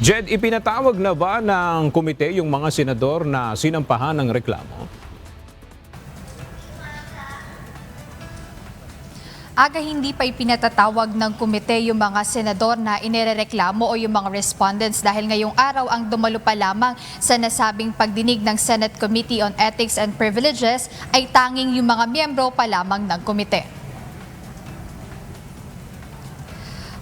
Jed, ipinatawag na ba ng komite yung mga senador na sinampahan ng reklamo? Aga hindi pa ipinatatawag ng komite yung mga senador na inirereklamo o yung mga respondents dahil ngayong araw ang dumalo pa lamang sa nasabing pagdinig ng Senate Committee on Ethics and Privileges ay tanging yung mga miyembro pa lamang ng komite.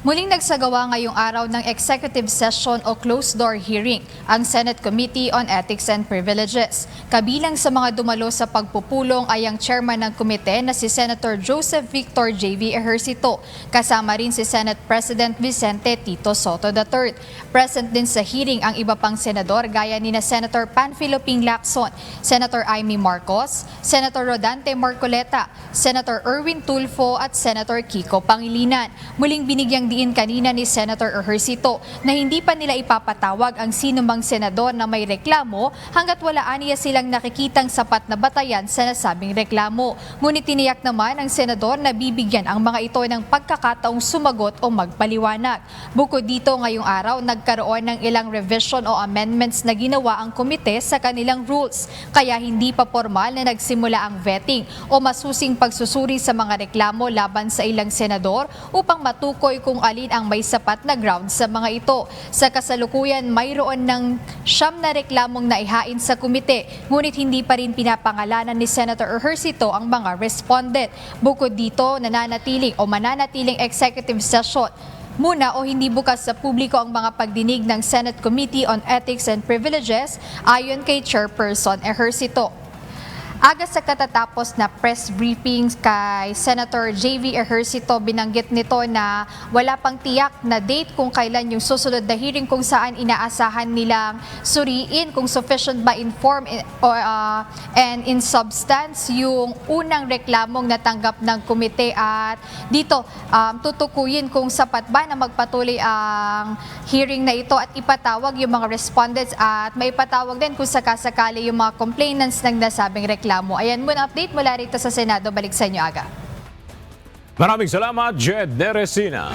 Muling nagsagawa ngayong araw ng executive session o closed-door hearing ang Senate Committee on Ethics and Privileges. Kabilang sa mga dumalo sa pagpupulong ay ang chairman ng komite na si Senator Joseph Victor J.V. Ejercito. Kasama rin si Senate President Vicente Tito Soto III. Present din sa hearing ang iba pang senador gaya ni na Senator Panfilo Ping Lacson, Senator Amy Marcos, Senator Rodante Marcoleta, Senator Erwin Tulfo at Senator Kiko Pangilinan. Muling binigyang diin kanina ni Senator Ejercito na hindi pa nila ipapatawag ang sinumang senador na may reklamo hanggat wala aniya silang nakikitang sapat na batayan sa nasabing reklamo. Ngunit tiniyak naman ang senador na bibigyan ang mga ito ng pagkakataong sumagot o magpaliwanag. Bukod dito ngayong araw, nagkaroon ng ilang revision o amendments na ginawa ang komite sa kanilang rules. Kaya hindi pa formal na nagsimula ang vetting o masusing pagsusuri sa mga reklamo laban sa ilang senador upang matukoy kung alin ang may sapat na ground sa mga ito. Sa kasalukuyan, mayroon ng 9 na reklamong naihain sa komite, ngunit hindi pa rin pinapangalanan ni Senator Ejercito ang mga respondent. Bukod dito, mananatiling executive session muna o hindi bukas sa publiko ang mga pagdinig ng Senate Committee on Ethics and Privileges ayon kay Chairperson Ejercito. Aga sa katatapos na press briefing kay Senator J.V. Ejercito, binanggit nito na wala pang tiyak na date kung kailan yung susunod na hearing kung saan inaasahan nilang suriin kung sufficient ba in form and in substance yung unang reklamong natanggap ng komite at dito tutukuyin kung sapat ba na magpatuloy ang hearing na ito at ipatawag yung mga respondents at may patawag din kung sakasakali yung mga complainants ng nasabing reklamo. Ayan muna update mula rito sa Senado. Balik sa inyo, Aga. Maraming salamat, Jed Neresina.